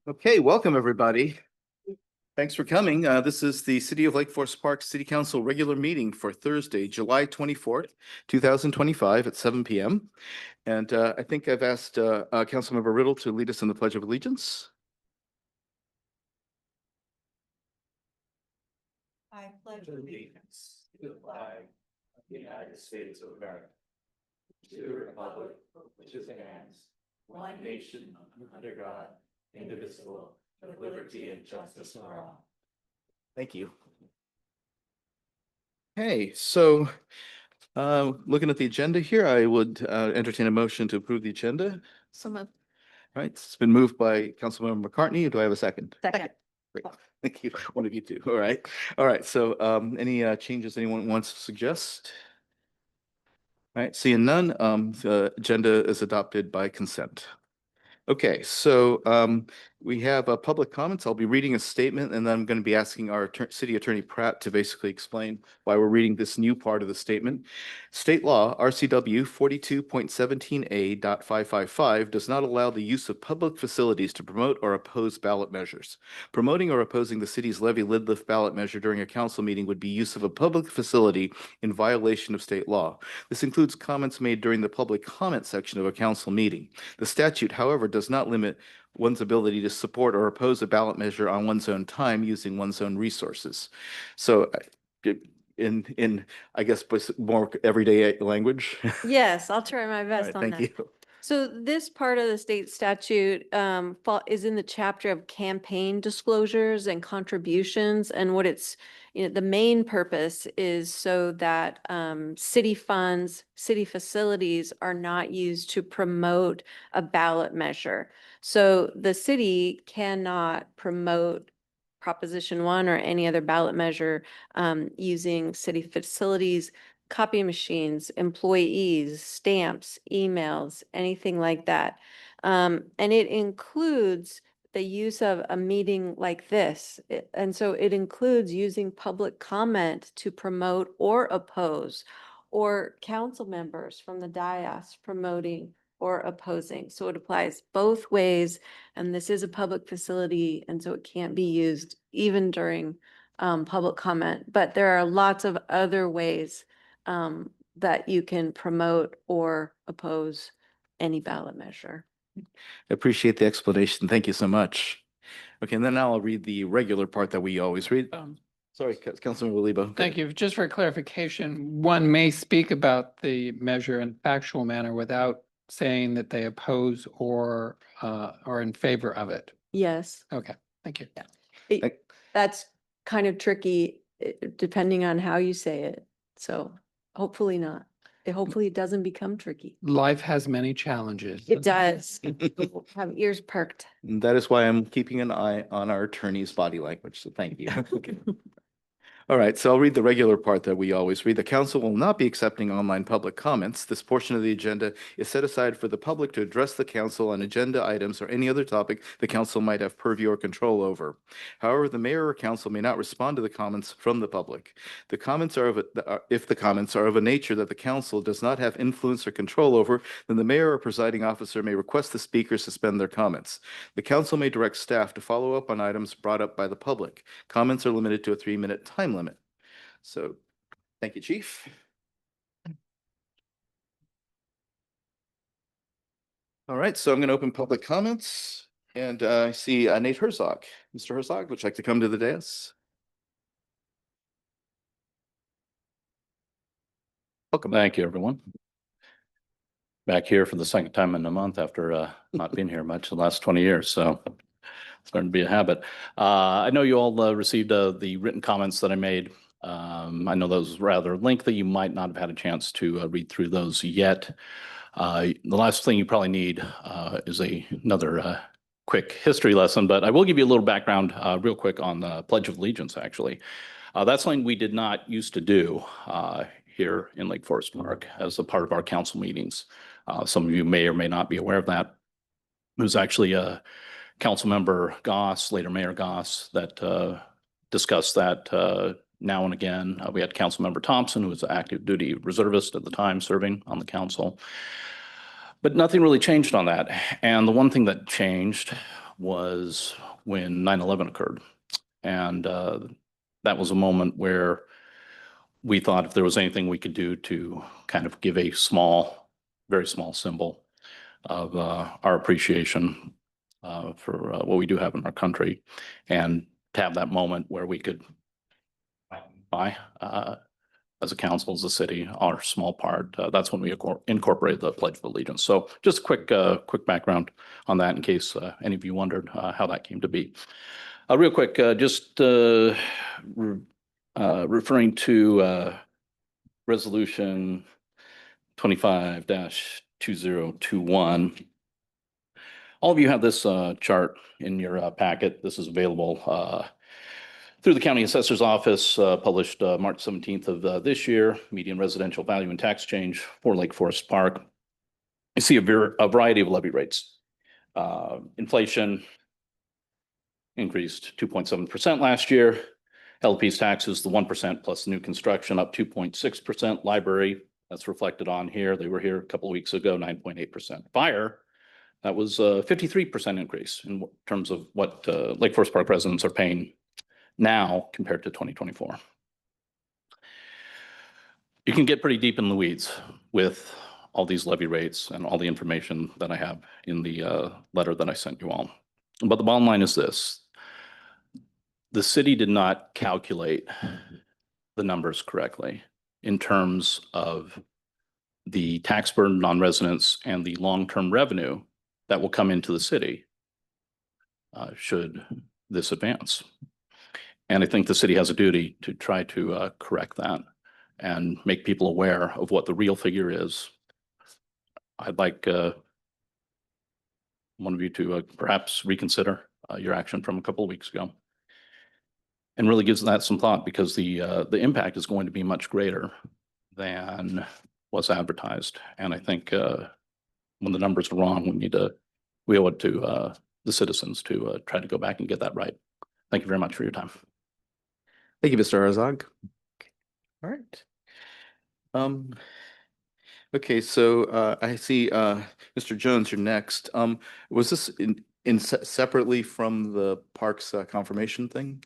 Okay, welcome everybody. Thanks for coming. This is the City of Lake Forest Park City Council regular meeting for Thursday, July 24th, 2025 at 7 p.m. And I think I've asked Councilmember Riddle to lead us in the Pledge of Allegiance. I pledge allegiance to the flag of the United States of America, to the republic which stands one nation under God, indivisible, with liberty and justice for all. Thank you. Hey, so looking at the agenda here, I would entertain a motion to approve the agenda. So moved. All right, it's been moved by Councilmember McCartney. Do I have a second? Second. Great. Thank you. One of you two. All right. All right. So any changes anyone wants to suggest? All right. Seeing none, the agenda is adopted by consent. Okay, so we have public comments. I'll be reading a statement and then I'm going to be asking our city attorney Pratt to basically explain why we're reading this new part of the statement. State law RCW 42.17A.555 does not allow the use of public facilities to promote or oppose ballot measures. Promoting or opposing the city's levy lid lift ballot measure during a council meeting would be use of a public facility in violation of state law. This includes comments made during the public comment section of a council meeting. The statute, however, does not limit one's ability to support or oppose a ballot measure on one's own time using one's own resources. So in I guess more everyday language. Yes, I'll try my best on Thank that. you. So this part of the state statute is in the chapter of campaign disclosures and contributions. And what it's, the main purpose is so that city funds, city facilities are not used to promote a ballot measure. So the city cannot promote Proposition 1 or any other ballot measure using city facilities, copy machines, employees, stamps, emails, anything like that. And it includes the use of a meeting like this. And so it includes using public comment to promote or oppose, or council members from the dais promoting or opposing. So it applies both ways. And this is a public facility, and so it can't be used even during public comment. But there are lots of other ways that you can promote or oppose any ballot measure. I appreciate the explanation. Thank you so much. Okay, and then now I'll read the regular part that we always read. Sorry, Councilmember Lebo. Thank you. Just for clarification, one may speak about the measure in factual manner without saying that they oppose or are in favor of it. Yes. Okay, thank you. That's kind of tricky depending on how you say it. So hopefully not. Hopefully it doesn't become tricky. Life has many challenges. It does. Have ears perked. And that is why I'm keeping an eye on our attorney's body language. So thank you. Okay. All right, so I'll read the regular part that we always read. The council will not be accepting online public comments. This portion of the agenda is set aside for the public to address the council on agenda items or any other topic the council might have purview or control over. However, the mayor or council may not respond to the comments from the public. The comments are if the comments are of a nature that the council does not have influence or control over, then the mayor or presiding officer may request the speaker suspend their comments. The council may direct staff to follow up on items brought up by the public. Comments are limited to a 3-minute time limit. So, thank you, Chief. All right, so I'm going to open public comments, and I see Nate Herzog. Mr. Herzog, would you like to come to the dais? Welcome. Thank you, everyone. Back here for the second time in a month after not being here much the last 20 years, so it's starting to be a habit. I know you all received the written comments that I made. I know those rather lengthy. You might not have had a chance to read through those yet. The last thing you probably need is another quick history lesson, but I will give you a little background real quick on the Pledge of Allegiance, actually. That's something we did not used to do here in Lake Forest Park as a part of our council meetings. Some of you may or may not be aware of that. It was actually Councilmember Goss, later Mayor Goss, that discussed that now and again. We had Councilmember Thompson, who was an active duty reservist at the time serving on the council. But nothing really changed on that. And the one thing that changed was when 9/11 occurred. And that was a moment where we thought if there was anything we could do to kind of give a small, very small symbol of our appreciation for what we do have in our country, and to have that moment where we could buy as a council, as a city, our small part. That's when we incorporated the Pledge of Allegiance. So just a quick background on that in case any of you wondered how that came to be. Real quick, just referring to Resolution 25-2021. All of you have this chart in your packet. This is available through the County Assessor's Office, published March 17th of this year, median residential value and tax change for Lake Forest Park. You see a variety of levy rates. Inflation increased 2.7% last year. LP's taxes, the 1% plus new construction, up 2.6%. Library, that's reflected on here. They were here a couple of weeks ago, 9.8%. Fire, that was a 53% increase in terms of what Lake Forest Park residents are paying now compared to 2024. You can get pretty deep in the weeds with all these levy rates and all the information that I have in the letter that I sent you all. But the bottom line is this: the city did not calculate the numbers correctly in terms of the tax burden on residents and the long-term revenue that will come into the city should this advance. And I think the city has a duty to try to correct that and make people aware of what the real figure is. I'd like one of you to perhaps reconsider your action from a couple of weeks ago, and really gives that some thought, because the impact is going to be much greater than was advertised. And I think when the numbers are wrong, we owe it to the citizens to try to go back and get that right. Thank you very much for your time. Thank you, Mr. Arzog. All right. Okay, so I see Mr. Jones, you're next. Was this separately from the parks confirmation thing?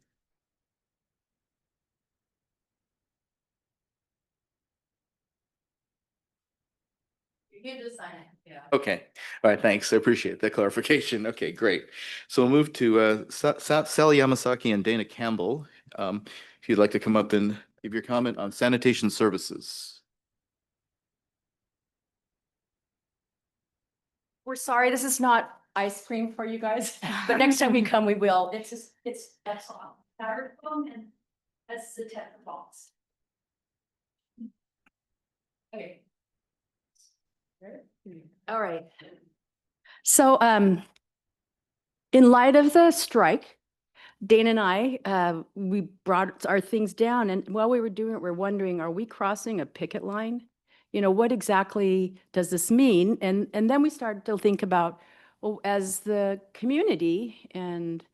You can just sign it, yeah. Okay, all right, thanks. I appreciate that clarification. Okay, great. So we'll move to Sally Yamasaki and Dana Campbell. If you'd like to come up and give your comment on sanitation services. We're sorry, this is not ice cream for you guys, but next time we come, we will. It's excellent. Styrofoam, and that's the Tetra box. Okay. All right. So, in light of the strike, Dana and I, we brought our things down, and while we were doing it, we're wondering, are we crossing a picket line? You know, what exactly does this mean? And then we started to think about, well, as the community and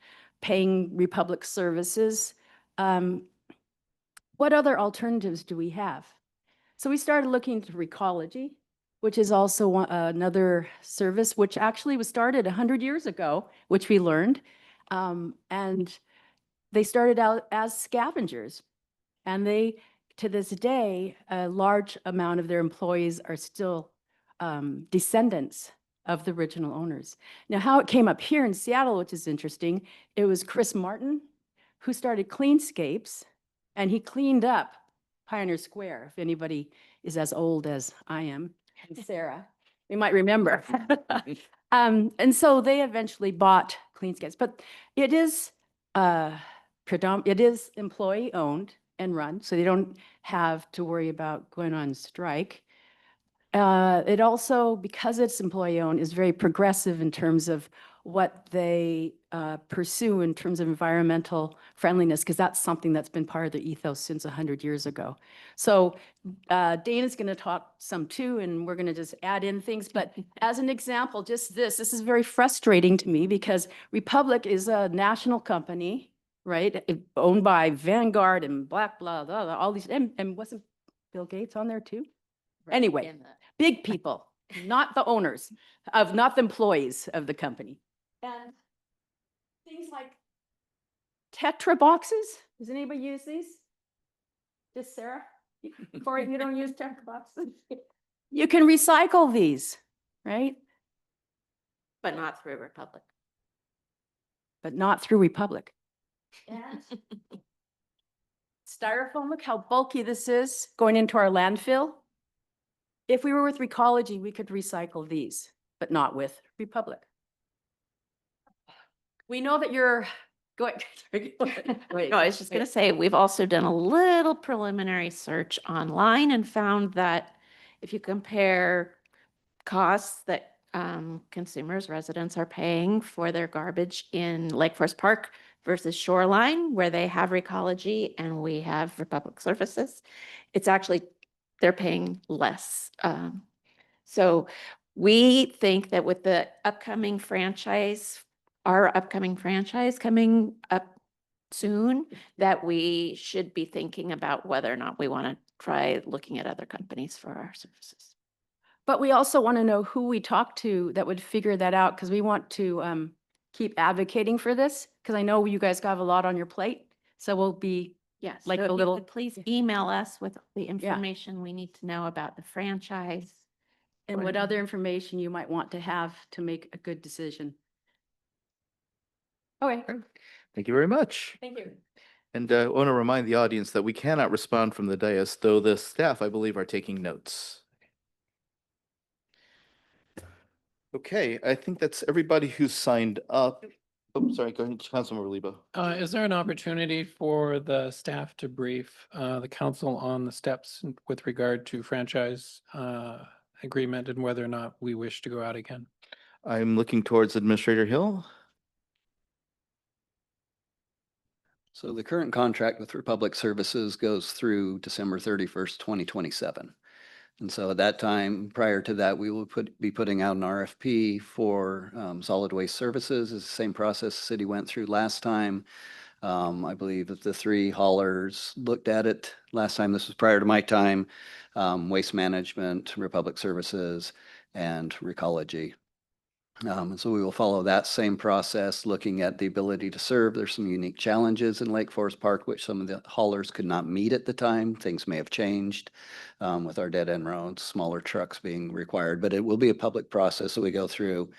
paying Republic services, what other alternatives do we have? So we started looking into Recology, which is also another service, which actually was started 100 years ago, which we learned. And they started out as scavengers, and they, to this day, a large amount of their employees are still descendants of the original owners. Now, how it came up here in Seattle, which is interesting, it was Chris Martin who started Cleanscapes, and he cleaned up Pioneer Square. If anybody is as old as I am, and Sarah, you might remember. And so they eventually bought Cleanscapes, but it is it is employee owned and run, so they don't have to worry about going on strike. It also, because it's employee owned, is very progressive in terms of what they pursue in terms of environmental friendliness, because that's something that's been part of the ethos since 100 years ago. So Dana's going to talk some too, and we're going to just add in things. But as an example, just this is very frustrating to me, because Republic is a national company, right? Owned by Vanguard and blah, blah, blah, all these, and wasn't Bill Gates on there too? Anyway, big people. not the owners not the employees of the company. And things like Tetra boxes. Does anybody use these? Just Sarah? Corey, you don't use Tetra boxes? You can recycle these, right? But not through Republic. But not through Republic. And styrofoam, look how bulky this is going into our landfill. If we were with Recology, we could recycle these, but not with Republic. We know that you're going. No, I was just gonna say, we've also done a little preliminary search online and found that if you compare costs that consumers, residents are paying for their garbage in Lake Forest Park versus Shoreline, where they have Recology and we have Republic Services, it's actually, they're paying less. So we think that with the upcoming franchise, our upcoming franchise coming up soon, that we should be thinking about whether or not we want to try looking at other companies for our services. But we also want to know who we talk to that would figure that out, because we want to keep advocating for this, because I know you guys have a lot on your plate. So we'll be, Yes. Like so a if you little- could please email us with the information we need to know about the franchise. and what other information you might want to have to make a good decision. Okay, Thank you very much. thank you. And I want to remind the audience that we cannot respond from the dais, though the staff, I believe, are taking notes. Okay, I think that's everybody who's signed up. Oh, sorry, go ahead, Councilmember Lebo. Is there an opportunity for the staff to brief the council on the steps with regard to franchise agreement and whether or not we wish to go out again? I'm looking towards Administrator Hill. So the current contract with Republic Services goes through December 31st, 2027. And so at that time, prior to that, we will be putting out an RFP for solid waste services. It's the same process the city went through last time. I believe that the three haulers looked at it last time. This was prior to my time. Waste Management, Republic Services, and Recology. And so we will follow that same process, looking at the ability to serve. There's some unique challenges in Lake Forest Park, which some of the haulers could not meet at the time. Things may have changed with our dead end roads, smaller trucks being required, but it will be a public process that we go through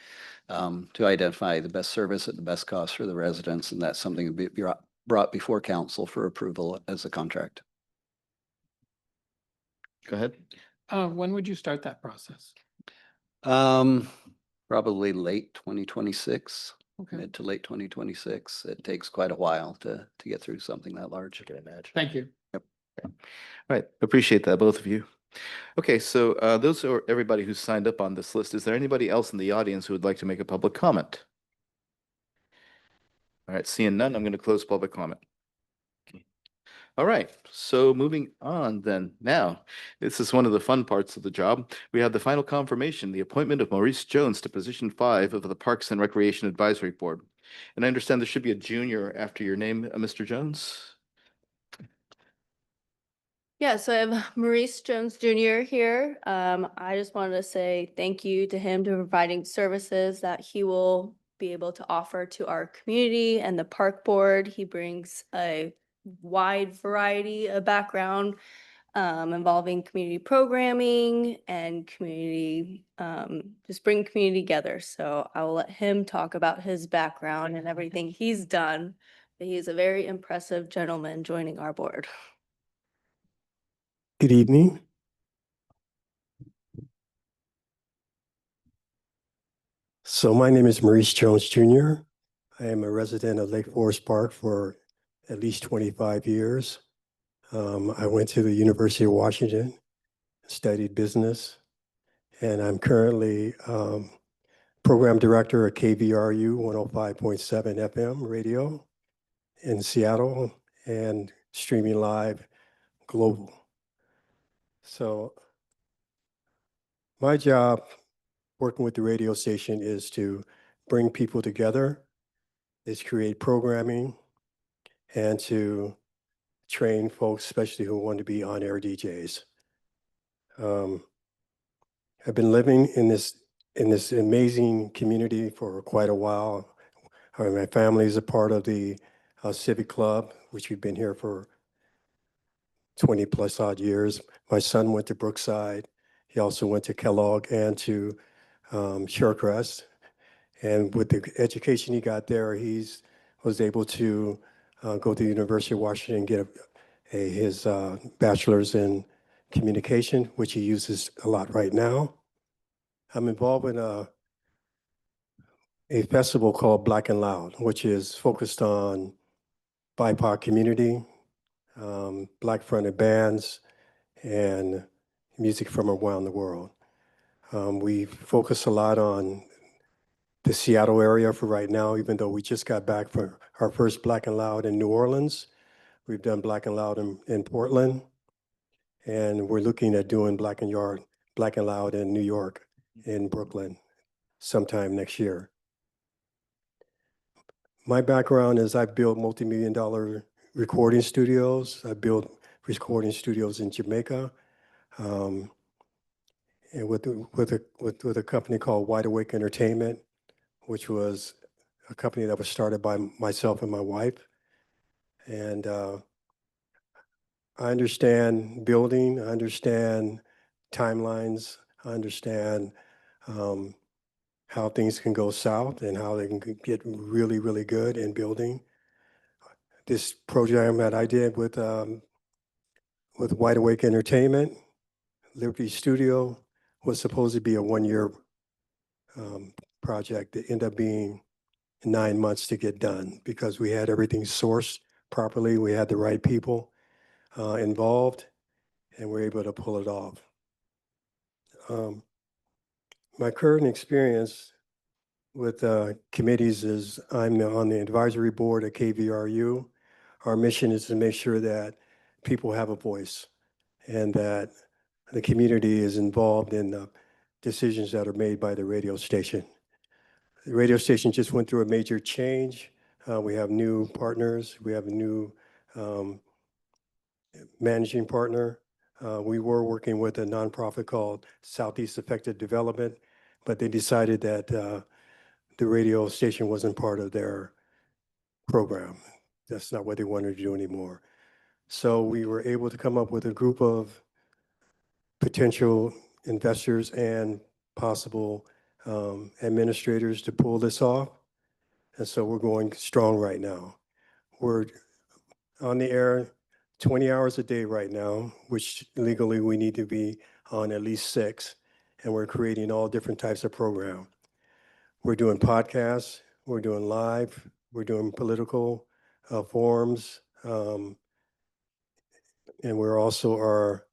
to identify the best service at the best cost for the residents. And that's something to be brought before council for approval as a contract. Go ahead. When would you start that process? Probably late 2026, Okay, mid to late 2026. It takes quite a while to get through something that large. I can imagine. thank you. Right, appreciate that, both of you. Okay, so those are everybody who's signed up on this list. Is there anybody else in the audience who would like to make a public comment? All right, seeing none, I'm going to close public comment. All right, so moving on then. Now, this is one of the fun parts of the job. We have the final confirmation, the appointment of Maurice Jones to position 5 of the Parks and Recreation Advisory Board. And I understand there should be a junior after your name, Mr. Jones. Yeah, so I have Maurice Jones Jr. here. I just wanted to say thank you to him to providing services that he will be able to offer to our community and the park board. He brings a wide variety of background involving community programming and community, just bring community together. So I will let him talk about his background and everything he's done. But he's a very impressive gentleman joining our board. Good evening. So my name is Maurice Jones Jr. I am a resident of Lake Forest Park for at least 25 years. I went to the University of Washington, studied business, and I'm currently program director at KVRU 105.7 FM radio in Seattle and streaming live global. So my job working with the radio station is to bring people together, is create programming, and to train folks, especially who want to be on-air DJs. I've been living in this amazing community for quite a while. My family is a part of the Civic Club, which we've been here for 20 plus odd years. My son went to Brookside. He also went to Kellogg and to Shorecrest. And with the education he got there, he's was able to go to the University of Washington and get his bachelor's in communication, which he uses a lot right now. I'm involved in a festival called Black and Loud, which is focused on BIPOC community, Black fronted bands, and music from around the world. We focus a lot on the Seattle area for right now, even though we just got back from our first Black and Loud in New Orleans. We've done Black and Loud in Portland, and we're looking at doing Black and Loud in New York, in Brooklyn, sometime next year. My background is I've built multi-million-dollar recording studios. I built recording studios in Jamaica, and with a company called Wide Awake Entertainment, which was a company that was started by myself and my wife. And I understand building, I understand timelines, I understand how things can go south and how they can get really, really good in building. This program that I did with Wide Awake Entertainment, Liberty Studio, was supposed to be a 1-year project. It ended up being 9 months to get done because we had everything sourced properly. We had the right people involved, and we're able to pull it off. My current experience with committees is I'm on the advisory board at KVRU. Our mission is to make sure that people have a voice and that the community is involved in the decisions that are made by the radio station. The radio station just went through a major change. We have new partners. We have a new managing partner. We were working with a nonprofit called Southeast Effective Development, but they decided that the radio station wasn't part of their program. That's not what they wanted to do anymore. So we were able to come up with a group of potential investors and possible administrators to pull this off. And so we're going strong right now. We're on the air 20 hours a day right now, which legally we need to be on at least 6. And we're creating all different types of programs. We're doing podcasts, we're doing live, we're doing political forums, and we're also are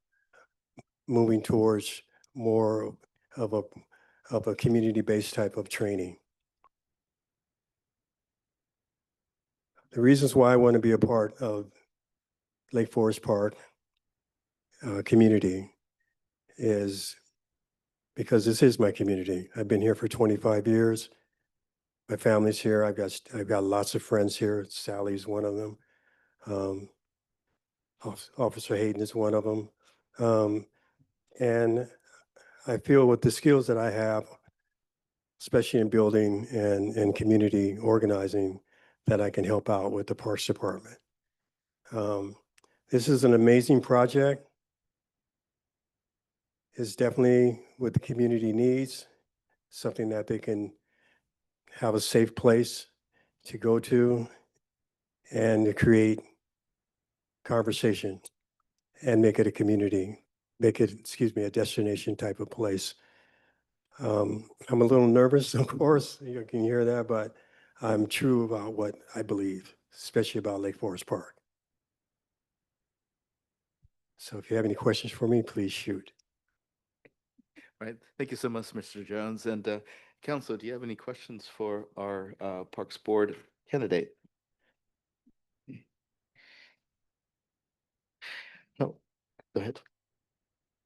moving towards more of a community-based type of training. The reasons why I want to be a part of Lake Forest Park community is because this is my community. I've been here for 25 years. My family's here. I've got lots of friends here. Sally's one of them. Officer Hayden is one of them. And I feel with the skills that I have, especially in building and community organizing, that I can help out with the Parks Department. This is an amazing project. It's definitely what the community needs, something that they can have a safe place to go to and to create conversation and make it a community, make it, a destination type of place. I'm a little nervous, of course, you can hear that, but I'm true about what I believe, especially about Lake Forest Park. So if you have any questions for me, please shoot. Right. Thank you so much, Mr. Jones. And Council, do you have any questions for our Parks Board candidate? No, go ahead.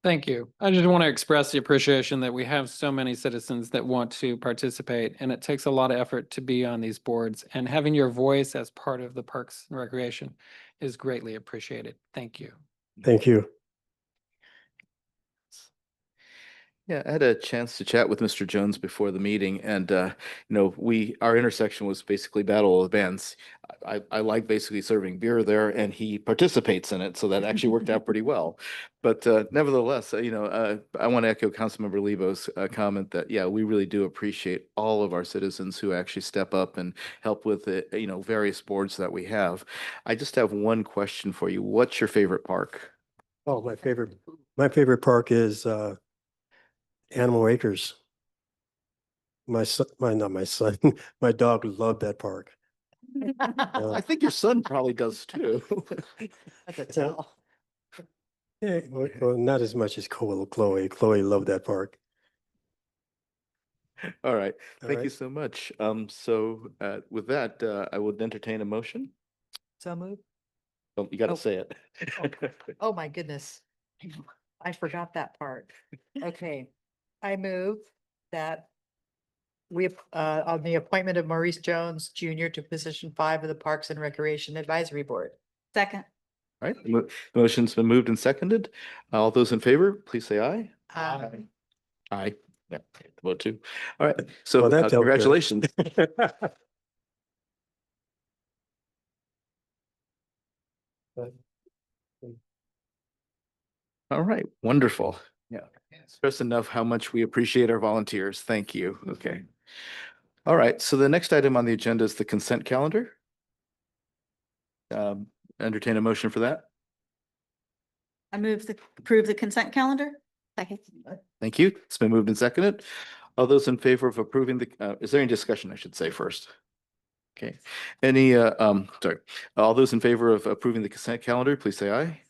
Thank you. I just want to express the appreciation that we have so many citizens that want to participate, and it takes a lot of effort to be on these boards, and having your voice as part of the Parks and Recreation is greatly appreciated. Thank you. Thank you. Yeah, I had a chance to chat with Mr. Jones before the meeting and, our intersection was basically Battle of the Bands. I like basically serving beer there and he participates in it. So that actually worked out pretty well. But nevertheless, I want to echo Councilmember Lebo's comment that, yeah, we really do appreciate all of our citizens who actually step up and help with the, various boards that we have. I just have one question for you. What's your favorite park? Oh, my favorite park is Animal Acres. Not my son, my dog loved that park. I think your son probably does too. I could tell. Yeah, well, not as much as Chloe. Chloe loved that park. All right, All thank you right. so much. So with that, I would entertain a motion. So move. Oh, you got to Oh. say it. Oh, my goodness. I forgot that part. Okay. I move that on the appointment of Maurice Jones Jr. to position 5 of the Parks and Recreation Advisory Board. Second. All right, the motion's been moved and seconded. All those in favor, please say aye. Aye. Yeah, vote too. All right, so Well, that felt good. congratulations. All right, wonderful. Yeah. Stress enough how much we appreciate our volunteers. Thank you. Okay. All right, so the next item on the agenda is the consent calendar. Entertain a motion for that. I move to approve the consent calendar. Second. Thank you. It's been moved and seconded. All those in favor of approving is there any discussion, I should say first? Okay. Sorry. All those in favor of approving the consent calendar, please say aye.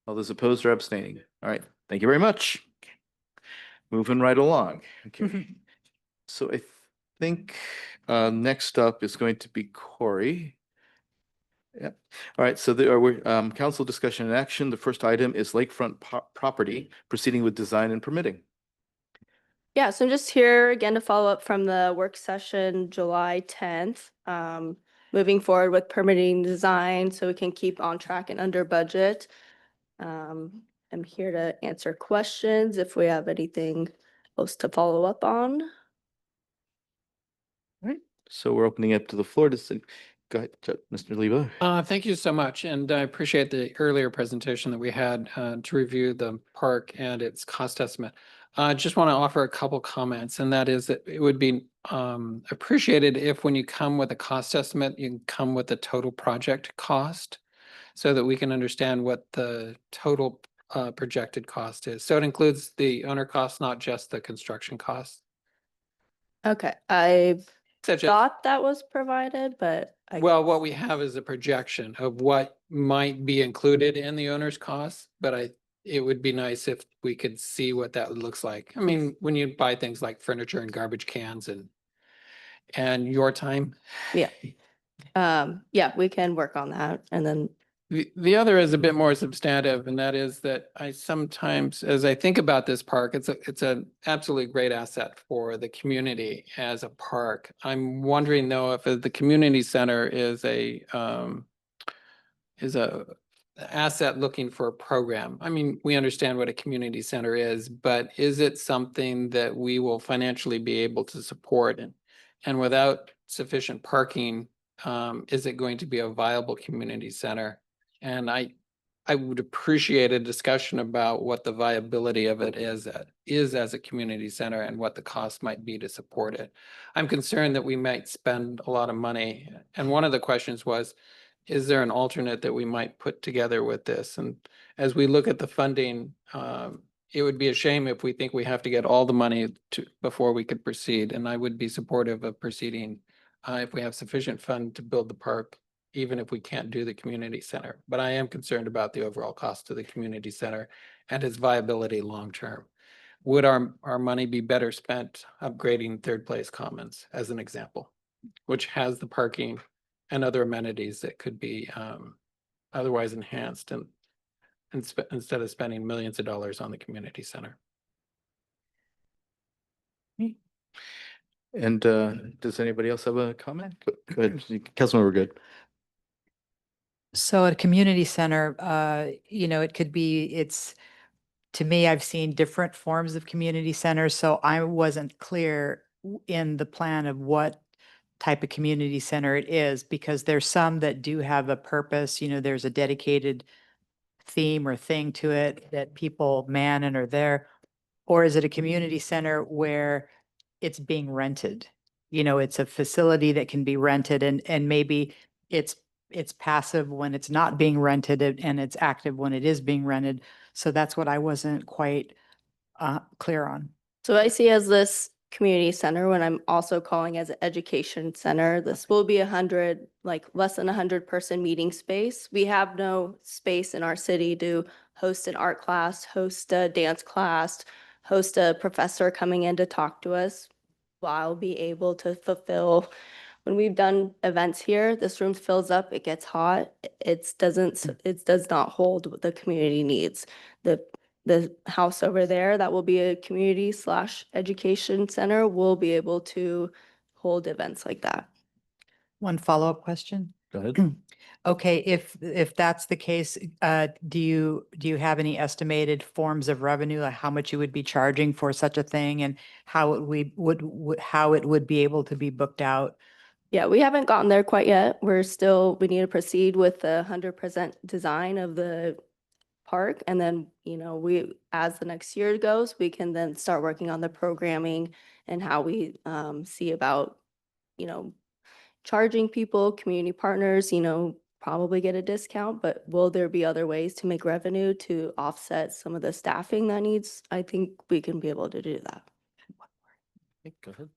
All those opposed or abstaining. All right. Thank you very much. Moving right along. Okay. So I think next up is going to be Corey. Yeah. All right. So there are council discussion and action. The first item is Lakefront property proceeding with design and permitting. Yeah, so I'm just here again to follow up from the work session July 10th. Moving forward with permitting design so we can keep on track and under budget. I'm here to answer questions if we have anything else to follow up on. All right. So we're opening up to the floor to see. Go ahead, Mr. Lebo. Thank you so much, and I appreciate the earlier presentation that we had to review the park and its cost estimate. I just want to offer a couple comments, and that is that it would be appreciated if when you come with a cost estimate, you can come with the total project cost so that we can understand what the total projected cost is. So it includes the owner cost, not just the construction cost. Okay, I Such as thought that was provided, but Well, what we have is a projection of what might be included in the owner's costs, but it would be nice if we could see what that looks like. I mean, when you buy things like furniture and garbage cans and your time. yeah, we can work on that and then The other is a bit more substantive, and that is that I sometimes, as I think about this park, it's an absolutely great asset for the community as a park. I'm wondering though, if the community center is a asset looking for a program. I mean, we understand what a community center is, but is it something that we will financially be able to support? And without sufficient parking, is it going to be a viable community center? And I would appreciate a discussion about what the viability of it is as a community center and what the cost might be to support it. I'm concerned that we might spend a lot of money. And one of the questions was, is there an alternate that we might put together with this? And as we look at the funding, it would be a shame if we think we have to get all the money before we could proceed. And I would be supportive of proceeding if we have sufficient fund to build the park, even if we can't do the community center. But I am concerned about the overall cost of the community center and its viability long-term. Would our money be better spent upgrading Third Place Commons as an example, which has the parking and other amenities that could be otherwise enhanced and instead of spending millions of dollars on the community center? And does anybody else have a comment? Go ahead, Councilmember Good. So at a community center, it could be, to me, I've seen different forms of community centers, so I wasn't clear in the plan of what type of community center it is, because there's some that do have a purpose, there's a dedicated theme or thing to it that people man and are there. Or is it a community center where it's being rented? It's a facility that can be rented and maybe it's passive when it's not being rented and it's active when it is being rented. So that's what I wasn't quite clear on. So I see as this community center when I'm also calling as an education center. This will be 100, like less than 100-person meeting space. We have no space in our city to host an art class, host a dance class, host a professor coming in to talk to us. While be able to fulfill, when we've done events here, this room fills up, it gets hot. It does not hold what the community needs. The house over there, that will be a community/education center, will be able to hold events like that. One follow-up question. Go ahead. Okay, if that's the case, do you have any estimated forms of revenue, like how much you would be charging for such a thing and how how it would be able to be booked out? Yeah, we haven't gotten there quite yet. We need to proceed with the 100% design of the park. And then, as the next year goes, we can then start working on the programming and how we see about, charging people, community partners, probably get a discount, but will there be other ways to make revenue to offset some of the staffing that needs? I think we can be able to do that. Go ahead.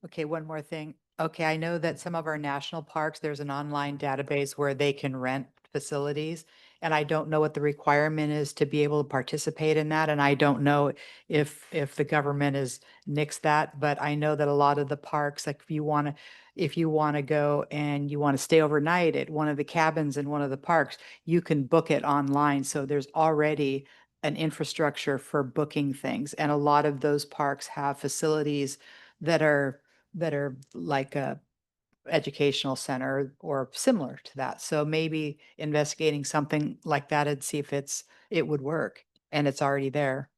Okay, one more thing. Okay, I know that some of our national parks, there's an online database where they can rent facilities. And I don't know what the requirement is to be able to participate in that. And I don't know if the government has nixed that, but I know that a lot of the parks, like if you want to go and you want to stay overnight at one of the cabins in one of the parks, you can book it online. So there's already an infrastructure for booking things. And a lot of those parks have facilities that are like a educational center or similar to that. So maybe investigating something like that and see if it would work and it's already there,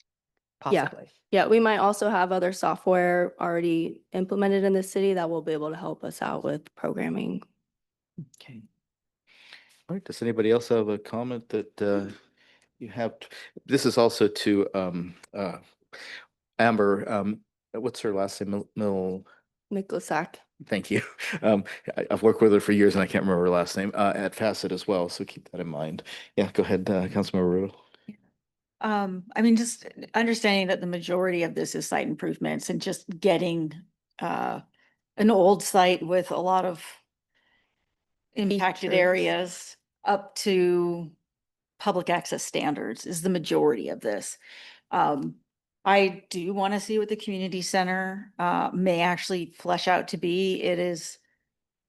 Yeah. possibly. Yeah, we might also have other software already implemented in the city that will be able to help us out with programming. Okay. All right, does anybody else have a comment that you have? This is also to Amber, what's her last name? Miklasak. Thank you. I've worked with her for years and I can't remember her last name, at Facet as well, so keep that in mind. Yeah, go ahead, Councilmember Riddle. Just understanding that the majority of this is site improvements and just getting an old site with a lot of impacted Features. areas up to public access standards is the majority of this. I do want to see what the community center may actually flesh out to be. It is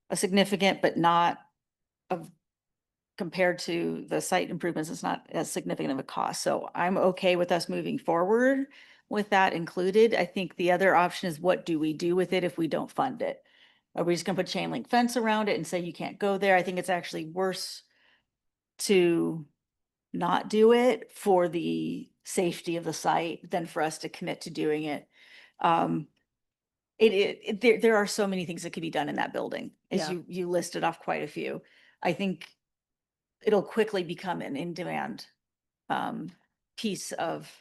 a significant, but not of compared to the site improvements, it's not as significant of a cost. So I'm okay with us moving forward with that included. I think the other option is what do we do with it if we don't fund it? Are we just gonna put chain link fence around it and say you can't go there? I think it's actually worse to not do it for the safety of the site than for us to commit to doing it. There are so many things that could be done in that building, as Yeah. you listed off quite a few. I think it'll quickly become an in-demand piece of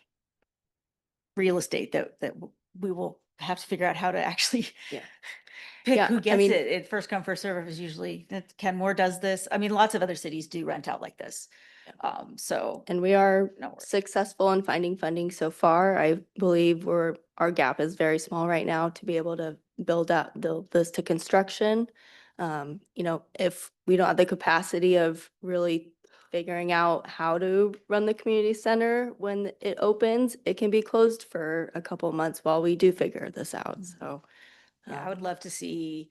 real estate that we will have to figure out how to actually Yeah. pick Yeah, who I gets mean- it. It first come, first serve is usually that Kenmore does this. I mean, lots of other cities do rent out like this. So And we are no worries. successful in finding funding so far. I believe our gap is very small right now to be able to build this to construction. If we don't have the capacity of really figuring out how to run the community center when it opens, it can be closed for a couple of months while we do figure this out. So, Yeah, I would love to see,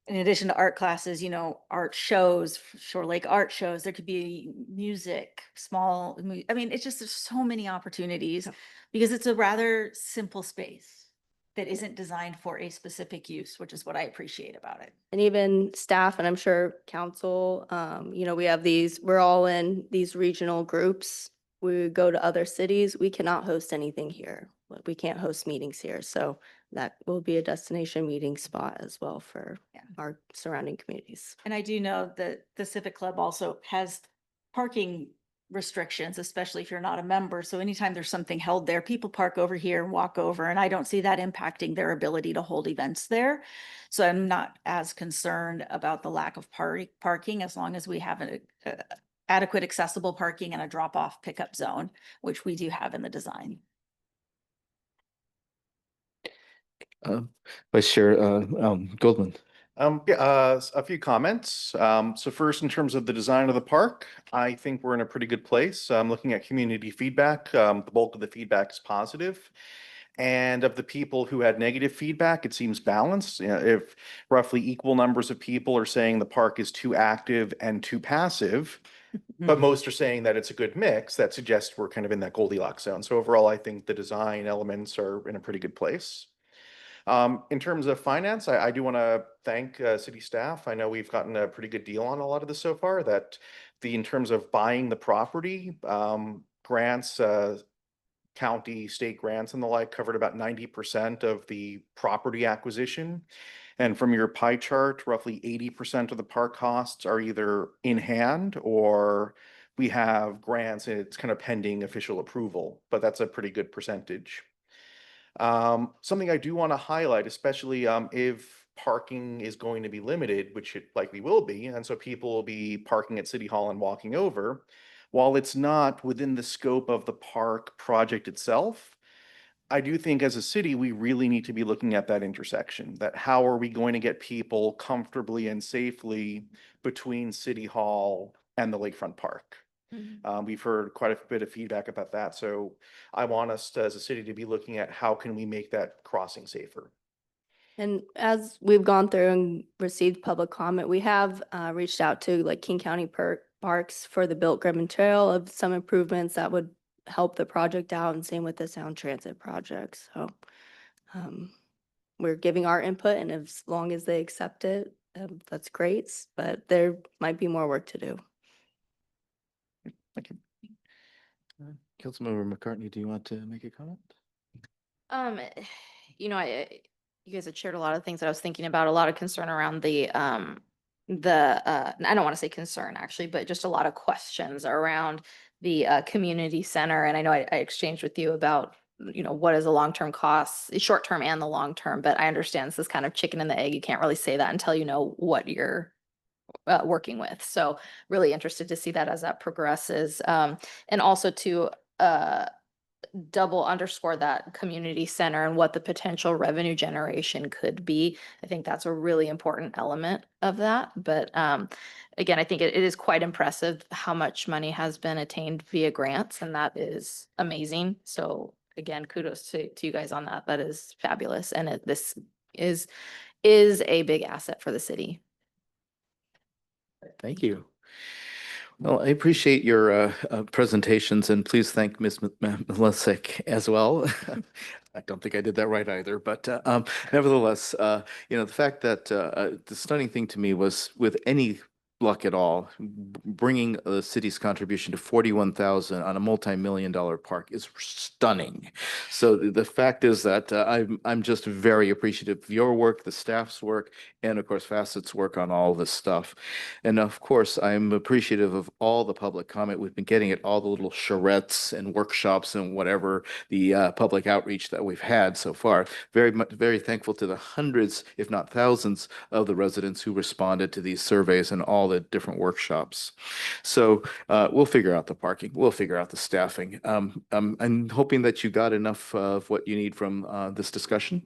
in addition to art classes, art shows, Shore Lake art shows, there could be music, I mean, it's just, there's so many opportunities because it's a rather simple space that isn't designed for a specific use, which is what I appreciate about it. And even staff, and I'm sure council, we're all in these regional groups we go to other cities, we cannot host anything here. Like, we can't host meetings here. So that will be a destination meeting spot as well for Yeah. our surrounding communities. And I do know that the Civic Club also has parking restrictions, especially if you're not a member. So anytime there's something held there, people park over here and walk over, and I don't see that impacting their ability to hold events there. So I'm not as concerned about the lack of parking as long as we have adequate accessible parking and a drop-off pickup zone, which we do have in the design. Vice Chair Goldman. A few comments. So first, in terms of the design of the park, I think we're in a pretty good place. Looking at community feedback, the bulk of the feedback is positive. And of the people who had negative feedback, it seems balanced. You know, if roughly equal numbers of people are saying the park is too active and too passive, but most are saying that it's a good mix, that suggests we're kind of in that Goldilocks zone. So overall, I think the design elements are in a pretty good place. In terms of finance, I do want to thank city staff. I know we've gotten a pretty good deal on a lot of this so far, that in terms of buying the property, grants, county, state grants and the like covered about 90% of the property acquisition. And from your pie chart, roughly 80% of the park costs are either in hand or we have grants and it's kind of pending official approval, but that's a pretty good percentage. Something I do want to highlight, especially if parking is going to be limited, which it likely will be, and so people will be parking at City Hall and walking over. While it's not within the scope of the park project itself, I do think as a city, we really need to be looking at that intersection, that how are we going to get people comfortably and safely between City Hall and the Lakefront Park? We've heard quite a bit of feedback about that. So I want us to, as a city, to be looking at how can we make that crossing safer. And as we've gone through and received public comment, we have reached out to like King County Parks for the built Grimmon Trail of some improvements that would help the project out, and same with the Sound Transit project. So we're giving our input, and as long as they accept it, that's great, but there might be more work to do. Thank you. Councilmember McCartney, do you want to make a comment? You know, you guys had shared a lot of things that I was thinking about, a lot of concern around I don't want to say concern actually, but just a lot of questions around the community center. And I know I exchanged with you about, you know, what is the long-term costs, short term and the long term, but I understand this is kind of chicken and the egg. You can't really say that until you know what you're working with. So really interested to see that as that progresses. And also to double underscore that community center and what the potential revenue generation could be. I think that's a really important element of that. But again, I think it is quite impressive how much money has been attained via grants, and that is amazing. So again, kudos to you guys on that. That is fabulous. And this is a big asset for the city. Thank you. Well, I appreciate your presentations, and please thank Ms. Malesic as well. I don't think I did that right either, but nevertheless, you know, the fact that the stunning thing to me was, with any luck at all, bringing the city's contribution to 41,000 on a multi-million-dollar park is stunning. So the fact is that I'm just very appreciative of your work, the staff's work, and of course Facet's work on all this stuff. And of course, I'm appreciative of all the public comment we've been getting at all the little charrettes and workshops and whatever the public outreach that we've had so far. Very thankful to the hundreds, if not thousands, of the residents who responded to these surveys and all the different workshops. So we'll figure out the parking. We'll figure out the staffing. I'm hoping that you got enough of what you need from this discussion.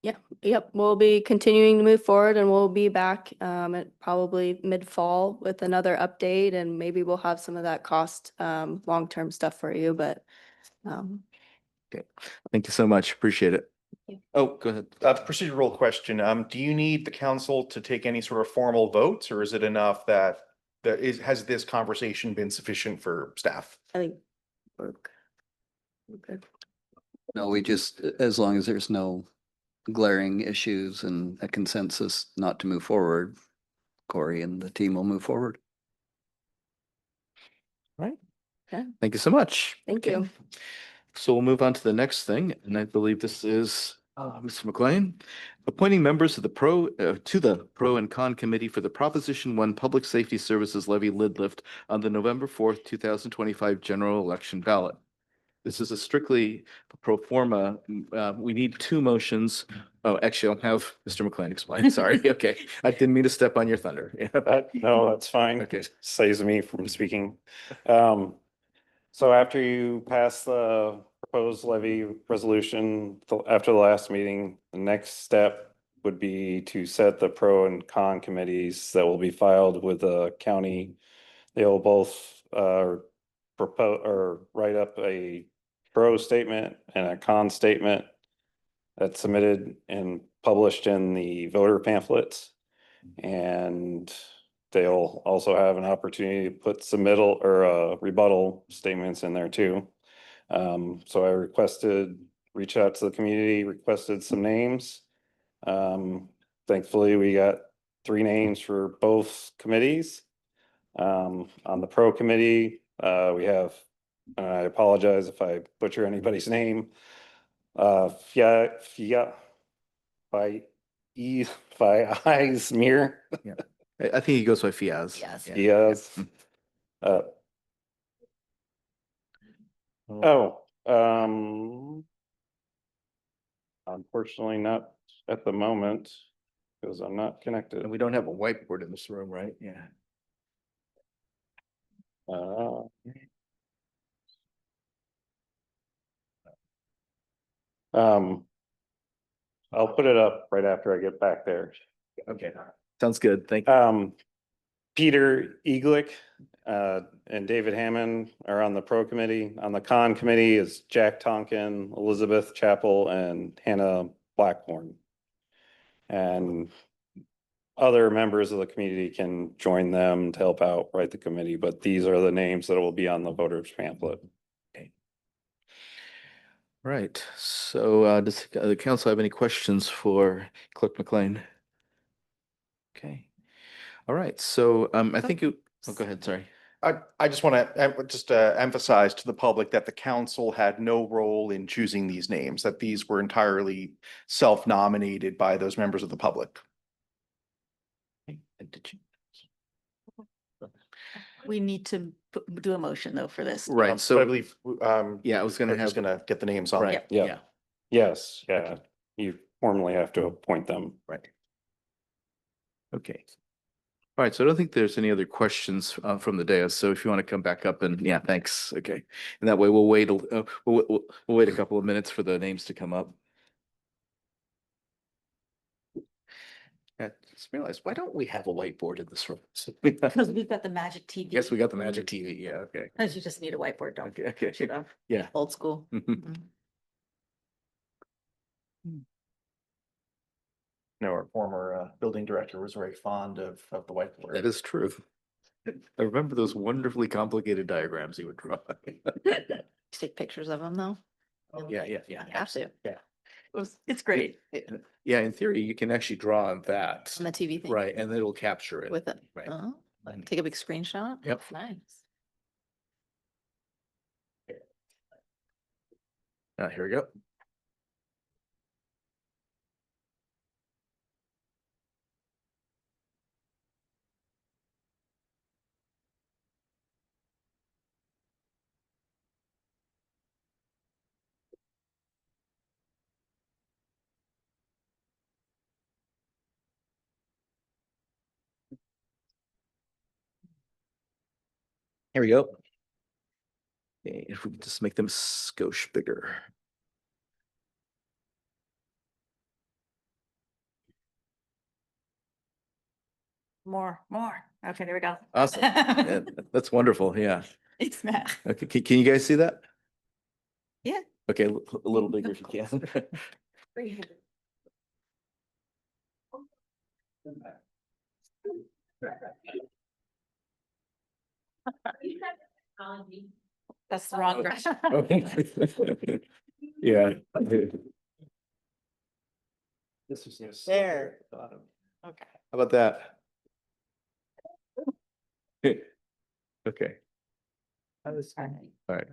Yep. We'll be continuing to move forward, and we'll be back at probably mid-fall with another update, and maybe we'll have some of that cost long-term stuff for you, but Okay. Thank you so much. Appreciate it. Oh, go ahead. Procedural question. Do you need the council to take any sort of formal votes, or is it enough that has this conversation been sufficient for staff? I think we're good. No, we just, as long as there's no glaring issues and a consensus not to move forward, Corey and the team will move forward. Right. Okay. Thank you so much. Thank Okay. you. So we'll move on to the next thing, and I believe this is Mr. McLean. Appointing members of to the Pro and Con Committee for the Proposition 1 Public Safety Services Levy lid lift on the November 4th, 2025 general election ballot. This is a strictly pro forma. We need two motions. Oh, actually, I'll have Mr. McLean explain. Sorry. Okay. I didn't mean to step on your thunder. No, that's fine. Okay. Saves me from speaking. So after you pass the proposed levy resolution, after the last meeting, the next step would be to set the pro and con committees that will be filed with the county. They'll both propose or write up a pro statement and a con statement that's submitted and published in the voter pamphlets. And they'll also have an opportunity to put submittal or rebuttal statements in there too. So I reached out to the community, requested some names. Thankfully, we got 3 names for both committees. On the pro committee, we have, I apologize if I butcher anybody's name. Mir. I think he goes by Fiaz. Yes. Yeah. Yes. Oh, unfortunately not at the moment because I'm not connected. And we don't have a whiteboard in this room, right? Yeah. Uh, I'll put it up right after I get back there. Okay. Sounds good. Thank you. Peter Eglick, and David Hammond are on the pro committee. On the con committee is Jack Tonkin, Elizabeth Chappell, and Hannah Blackburn. And other members of the community can join them to help out write the committee, but these are the names that will be on the voters pamphlet. Right. So does the council have any questions for Clerk McLean? Okay. All right. So I think you, oh, go ahead. Sorry. I just want to emphasize to the public that the council had no role in choosing these names, that these were entirely self-nominated by those members of the public. Did you? We need to do a motion though for this. Right. But I So believe, yeah, I was going to we're just have, gonna get the names on. right. Yeah. Yeah. Yes, yeah, you formally have to appoint them. Right. Okay. All right. So I don't think there's any other questions from the dais. So if you want to come back up and yeah, thanks. Okay. And that way we'll wait, we'll wait a couple of minutes for the names to come up. I just realized, why don't we have a whiteboard in this room? Because we've got the magic TV. Guess we got the magic TV. Yeah. Okay. Because you just need a whiteboard, don't Okay. Okay. you know? Yeah. Old school. Mhm. No, our former building director was very fond of the whiteboard. That is true. I remember those wonderfully complicated diagrams he would draw. Take pictures of them though. Yeah, yeah, yeah. Have to. It's great. Yeah, in theory, you can actually draw on that. On the TV thing. Right, and it'll capture it. With it. Right. Oh, take a big screenshot. Yep. That's nice. Here we go. Here we go. Okay, if we could just make them skosh bigger. More. Okay, there we go. Awesome. Yeah, that's wonderful. Yeah. It's Matt. Okay, can you guys see that? Yeah. Okay, a little bigger if you can. That's the wrong direction. Okay. Yeah. This was There. bottom. Okay. How about that? Okay. All right.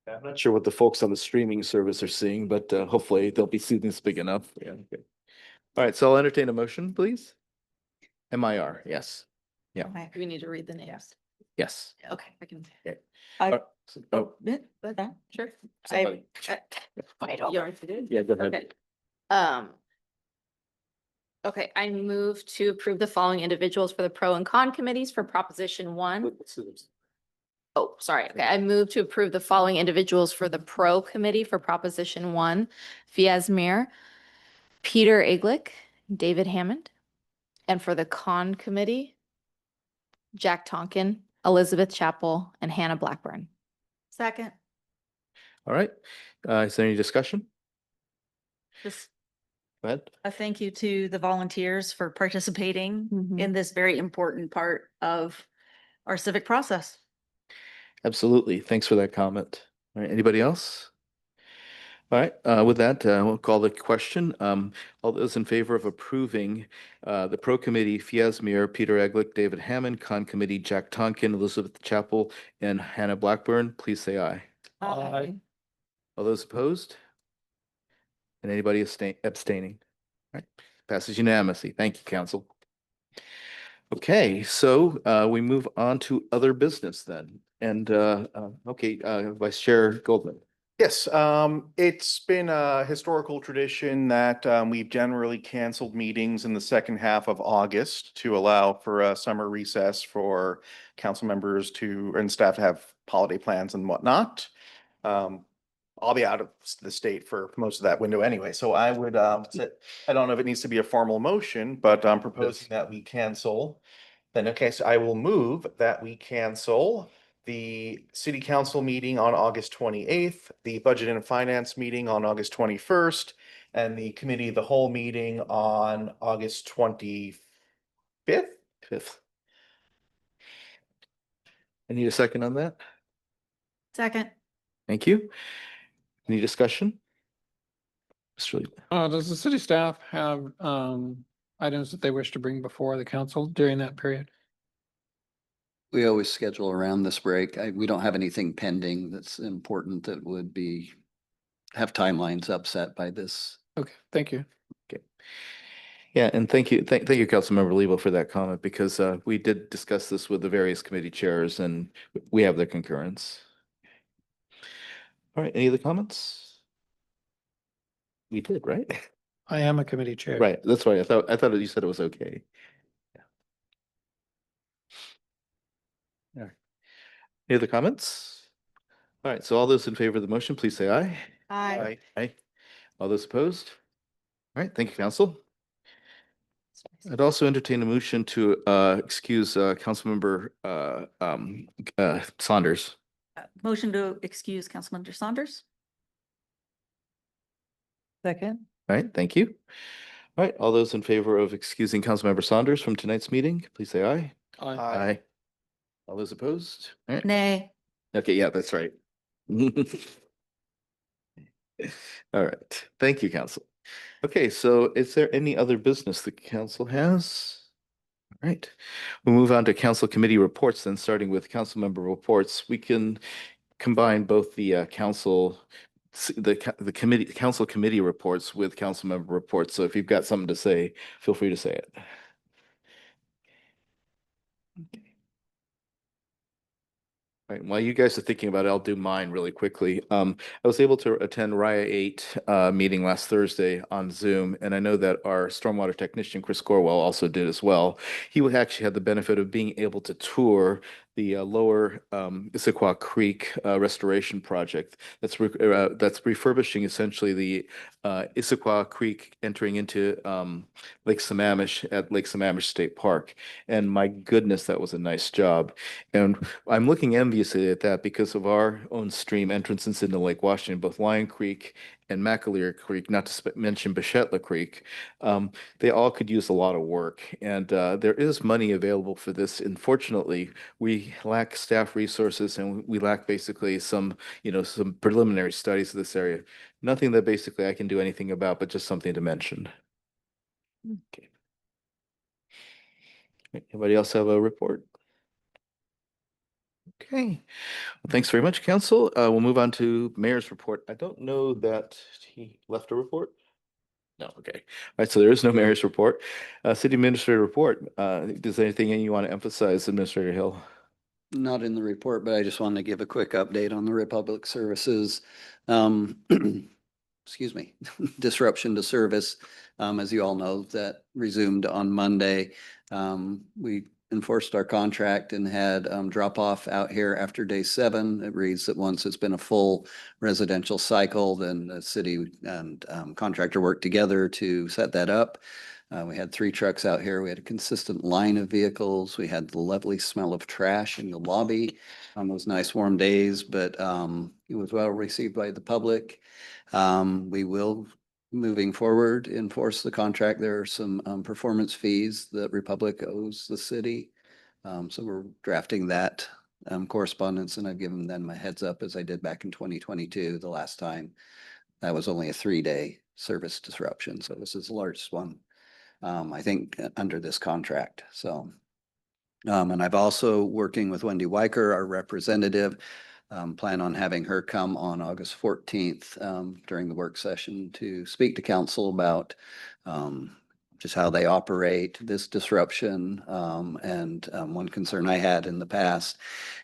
I'm not sure what the folks on the streaming service are seeing, but hopefully they'll be seeing this big enough. Yeah. Okay. All right. So I'll entertain a motion, please. MIR. Yes. Yeah. Okay. We need to read the names. Yes. Okay, I can. Okay. I, Oh, Sure. somebody. I don't. You already did? Yeah, go ahead. Okay. Okay, I move to approve the following individuals for the pro and con committees for Proposition 1. Oh, sorry. Okay, I move to approve the following individuals for the pro committee for Proposition 1. Fiasmir, Peter Eglick, David Hammond. And for the con committee, Jack Tonkin, Elizabeth Chappell, and Hannah Blackburn. second, All right. Is there any discussion? just Go ahead. a thank you to the volunteers for participating Mhm. in this very important part of our civic process. Absolutely. Thanks for that comment. All right. Anybody else? All right. With that, we'll call the question. All those in favor of approving the pro committee, Fiasmir, Peter Eglick, David Hammond, con committee, Jack Tonkin, Elizabeth Chappell, and Hannah Blackburn, please say aye. Aye. All those opposed? And anybody abstaining? All right. Passes unanimously. Thank you, council. Okay, so we move on to other business then. And okay, Vice Chair Goldman. Yes, it's been a historical tradition that we've generally canceled meetings in the second half of August to allow for a summer recess for council members and staff to have holiday plans and whatnot. I'll be out of the state for most of that window anyway, so I would, I don't know if it needs to be a formal motion, but I'm proposing that we cancel. Then, okay, so I will move that we cancel the city council meeting on August 28th, the budget and finance meeting on August 21st, and the committee of the whole meeting on August 25th. Fifth. I need a second on that. Second, Thank you. Any discussion? Mr. Lee. Does the city staff have items that they wish to bring before the council during that period? We always schedule around this break. We don't have anything pending that's important that would have timelines upset by this. Okay, thank you. Okay. Yeah, and thank you, thank you, Councilmember Lebo, for that comment, because we did discuss this with the various committee chairs and we have their concurrence. All right, any other comments? We did, right? I am a committee chair. Right, that's right. I thought you said it was okay. Yeah. All right. Any other comments? All right, so all those in favor of the motion, please say aye. aye. Aye. All those opposed? All right, thank you, council. I'd also entertain a motion to excuse Councilmember Saunders. Motion to excuse Councilmember Saunders? Second. All right, thank you. All right, all those in favor of excusing Councilmember Saunders from tonight's meeting, please say aye. Aye. All those opposed? All right. Nay. Okay, yeah, that's right. All right, thank you, council. Okay, so is there any other business the council has? All right, we'll move on to council committee reports then, starting with council member reports. We can combine both the council committee reports with council member reports. So if you've got something to say, feel free to say it. Right, while you guys are thinking about it, I'll do mine really quickly. I was able to attend RIA 8 meeting last Thursday on Zoom, and I know that our stormwater technician, Chris Corwell, also did as well. He would actually have the benefit of being able to tour the lower Issaquah Creek restoration project that's refurbishing essentially the Issaquah Creek entering into Lake Sammamish at Lake Sammamish State Park. And my goodness, that was a nice job. And I'm looking enviously at that because of our own stream entrances into Lake Washington, both Lion Creek and McAleer Creek, not to mention Bechetla Creek. They all could use a lot of work, and there is money available for this. Unfortunately, we lack staff resources and we lack basically some preliminary studies of this area. Nothing that basically I can do anything about, but just something to mention. Okay. Anybody else have a report? Okay, well, thanks very much, council. We'll move on to mayor's report. I don't know that he left a report. No, okay. All right, so there is no mayor's report. City administrator report. Does anything you want to emphasize, Administrator Hill? Not in the report, but I just wanted to give a quick update on the Republic Services. Excuse me, disruption to service. As you all know, that resumed on Monday. We enforced our contract and had drop off out here after day 7. It reads that once it's been a full residential cycle, then the city and contractor work together to set that up. We had 3 trucks out here. We had a consistent line of vehicles. We had the lovely smell of trash in the lobby on those nice warm days, but it was well received by the public. We will, moving forward, enforce the contract. There are some performance fees that Republic owes the city. So we're drafting that correspondence, and I've given them a heads up as I did back in 2022, the last time. That was only a 3-day service disruption. So this is the largest one, I think, under this contract. So, and I've also working with Wendy Weicker, our representative, plan on having her come on August 14th during the work session to speak to council about just how they operate this disruption. And one concern I had in the past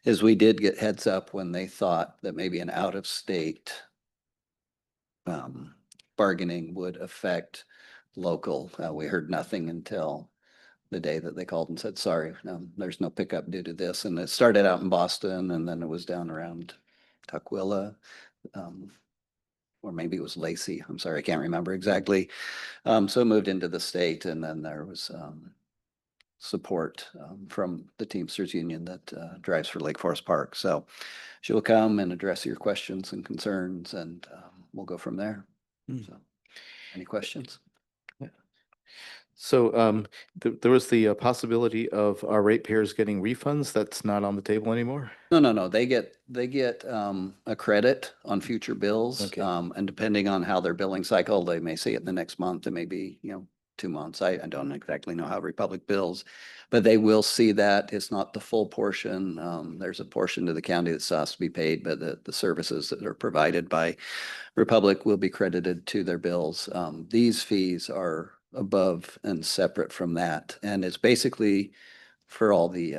is we did get heads up when they thought that maybe an out-of-state bargaining would affect local. We heard nothing until the day that they called and said, sorry, no, there's no pickup due to this. And it started out in Boston, and then it was down around Tukwila, or maybe it was Lacey. I'm sorry, I can't remember exactly. So it moved into the state, and then there was support from the Teamsters Union that drives for Lake Forest Park. So she will come and address your questions and concerns, and we'll go from there. So, any questions? So there was the possibility of our ratepayers getting refunds. That's not on the table anymore? No. They get a credit on future bills. Okay. And depending on how their billing cycle, they may see it in the next month. It may be, 2 months. I don't exactly know how Republic bills, but they will see that. It's not the full portion. There's a portion to the county that still has to be paid, but the services that are provided by Republic will be credited to their bills. These fees are above and separate from that. And it's basically for all the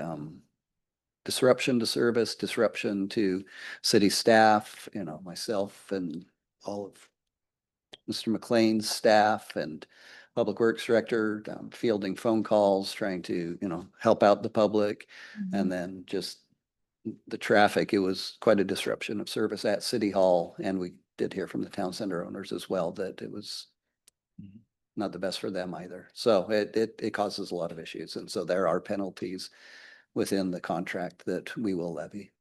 disruption to service, disruption to city staff, myself and all of Mr. McLean's staff and Public Works Director, fielding phone calls, trying to, help out the public. And then just the traffic, it was quite a disruption of service at City Hall. And we did hear from the town center owners as well that it was not the best for them either. So it causes a lot of issues. And so there are penalties within the contract that we will levy.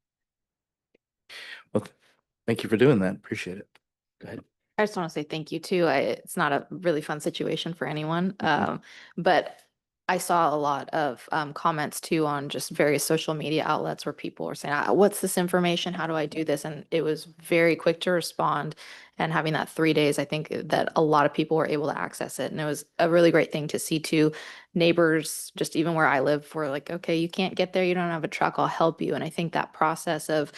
Well, thank you for doing that. Appreciate it. Go ahead. I just want to say thank you too. It's not a really fun situation for anyone. But I saw a lot of comments too on just various social media outlets where people were saying, what's this information? How do I do this? And it was very quick to respond. And having that 3 days, I think that a lot of people were able to access it. And it was a really great thing to see too. Neighbors, just even where I live, were like, okay, you can't get there. You don't have a truck. I'll help you. And I think that process of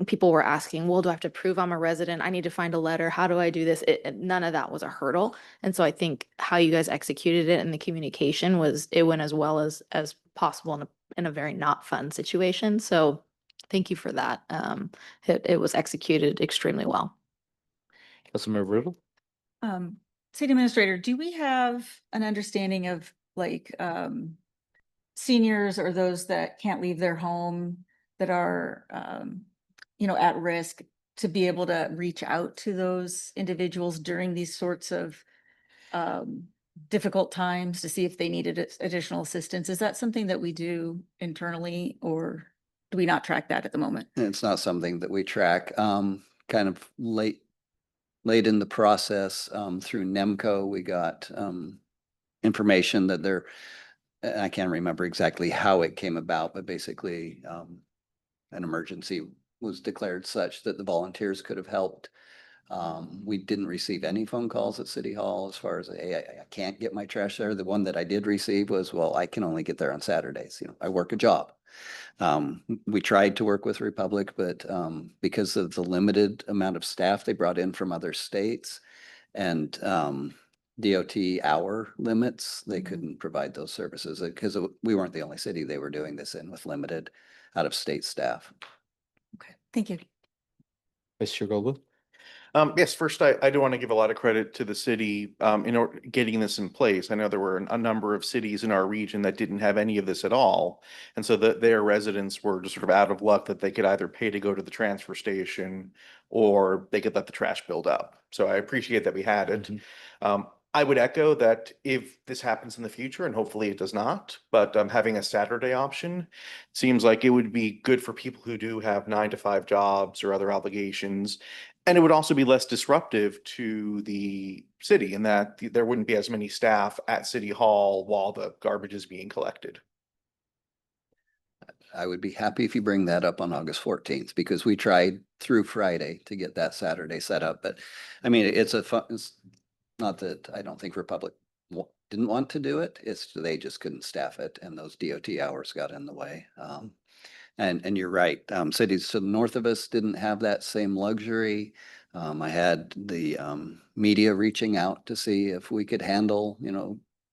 people were asking, well, do I have to prove I'm a resident? I need to find a letter. How do I do this? None of that was a hurdle. And so I think how you guys executed it and the communication it went as well as possible in a very not fun situation. So thank you for that. It was executed extremely well. Councilmember Riddle? City Administrator, do we have an understanding of seniors or those that can't leave their home that are, at risk, to be able to reach out to those individuals during these sorts of difficult times to see if they needed additional assistance? Is that something that we do internally, or do we not track that at the moment? It's not something that we track. Kind of late in the process, through NEMCO, we got information that I can't remember exactly how it came about, but basically an emergency was declared such that the volunteers could have helped. We didn't receive any phone calls at City Hall as far as, hey, I can't get my trash there. The one that I did receive was, well, I can only get there on Saturdays. I work a job. We tried to work with Republic, but because of the limited amount of staff they brought in from other states and DOT hour limits, they couldn't provide those services because we weren't the only city they were doing this in with limited out-of-state staff. Okay, thank you. Vice Chair Goldblum? Yes, first, I do want to give a lot of credit to the city in order getting this in place. I know there were a number of cities in our region that didn't have any of this at all. And so their residents were just sort of out of luck that they could either pay to go to the transfer station or they could let the trash build up. So I appreciate that we had it. I would echo that if this happens in the future, and hopefully it does not, but having a Saturday option seems like it would be good for people who do have 9 to 5 jobs or other obligations. And it would also be less disruptive to the city in that there wouldn't be as many staff at City Hall while the garbage is being collected. I would be happy if you bring that up on August 14th because we tried through Friday to get that Saturday set up. But I mean, it's not that I don't think Republic didn't want to do it. It's they just couldn't staff it and those DOT hours got in the way. And you're right. Cities to the north of us didn't have that same luxury. I had the media reaching out to see if we could handle,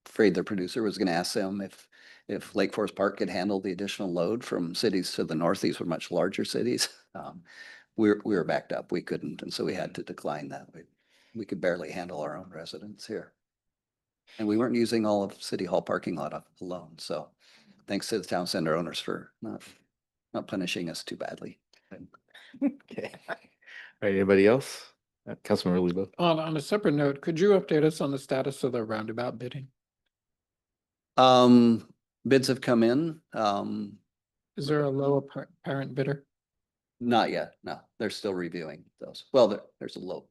afraid the producer was going to ask them if Lake Forest Park could handle the additional load from cities to the north. These were much larger cities. We were backed up. We couldn't. And so we had to decline that. We could barely handle our own residents here. And we weren't using all of City Hall parking lot alone. So thanks to the town center owners for not punishing us too badly. Okay. All right, anybody else? Councilmember Lebo? On a separate note, could you update us on the status of the roundabout bidding? Bids have come in. Is there a low apparent bidder? Not yet. No, they're still reviewing those. Well, there's a low.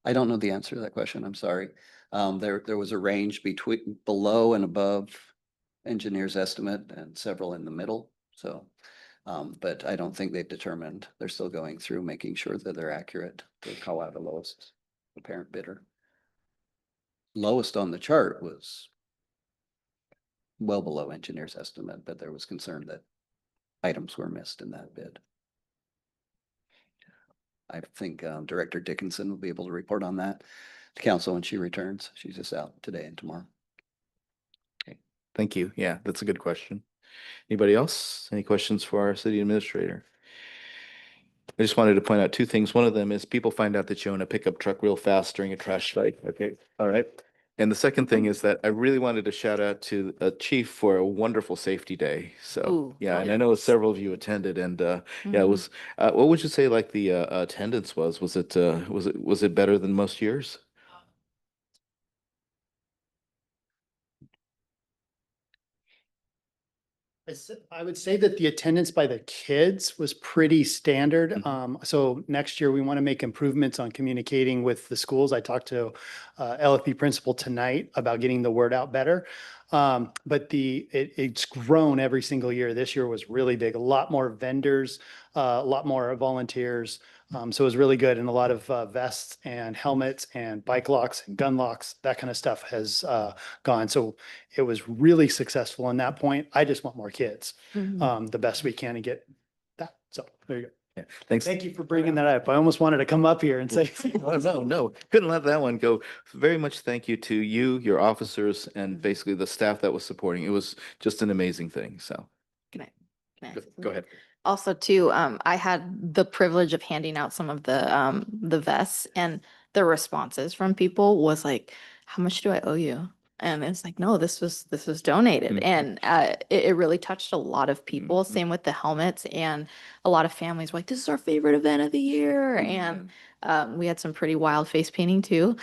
I don't know the answer to that question. I'm sorry. There was a range between below and above engineer's estimate and several in the middle. So, but I don't think they've determined. They're still going through making sure that they're accurate to call out the lowest apparent bidder. Lowest on the chart was well below engineer's estimate, but there was concern that items were missed in that bid. I think Director Dickinson will be able to report on that to council when she returns. She's just out today and tomorrow. Okay, thank you. Yeah, that's a good question. Anybody else? Any questions for our city administrator? I just wanted to point out 2 things. One of them is people find out that you own a pickup truck real fast during a trash fight. Okay, all right. And the second thing is that I really wanted to shout out to the chief for a wonderful safety day. So, Ooh, yeah, and I know several of you attended and yeah, it was, what would you say like the attendance was? Was it better than most years? I would say that the attendance by the kids was pretty standard. So next year we want to make improvements on communicating with the schools. I talked to LFP principal tonight about getting the word out better. But it's grown every single year. This year was really big. A lot more vendors, a lot more volunteers. So it was really good. And a lot of vests and helmets and bike locks and gun locks, that kind of stuff has gone. So it was really successful on that point. I just want more kids, the best we can, and get that. So there you go. Yeah, thanks. Thank you for bringing that up. I almost wanted to come up here and say. No, couldn't let that one go. Very much thank you to you, your officers, and basically the staff that was supporting. It was just an amazing thing. So Can I go ahead. Also, too, I had the privilege of handing out some of the vests, and the responses from people was like, "How much do I owe you?" And it's like, "No, this was donated," and it really touched a lot of people. Same with the helmets, and a lot of families were like, "This is our favorite event of the year," and we had some pretty wild face painting too.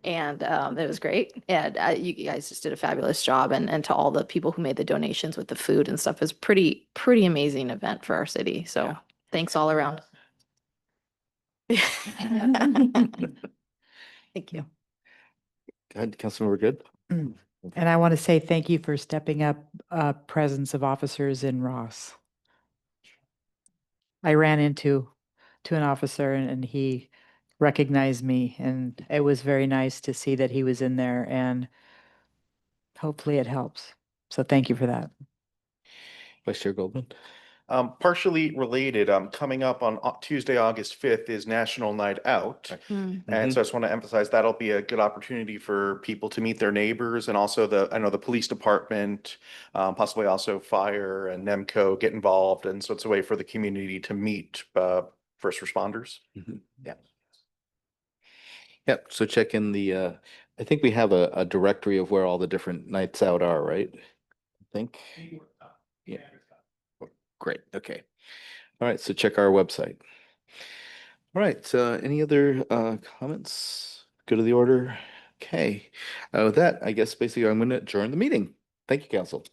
And it was great. And you guys just did a fabulous job. And to all the people who made the donations with the food and stuff, it was pretty amazing event for our city. So thanks all around. Thank you. Go ahead, Councilmember Good. And I want to say thank you for stepping up presence of officers in Ross. I ran into an officer and he recognized me, and it was very nice to see that he was in there, and hopefully it helps. So thank you for that. Vice Chair Goldman. Partially related, coming up on Tuesday, August 5th is National Night Out. And so I just want to emphasize that'll be a good opportunity for people to meet their neighbors and also I know the police department, possibly also fire and NEMCO get involved. And so it's a way for the community to meet first responders. Yeah. Yep, so check in I think we have a directory of where all the different nights out are, right? I think. Yeah. Great, okay. All right, so check our website. All right, any other comments? Good of the order? Okay. With that, I guess basically I'm going to adjourn the meeting. Thank you, council.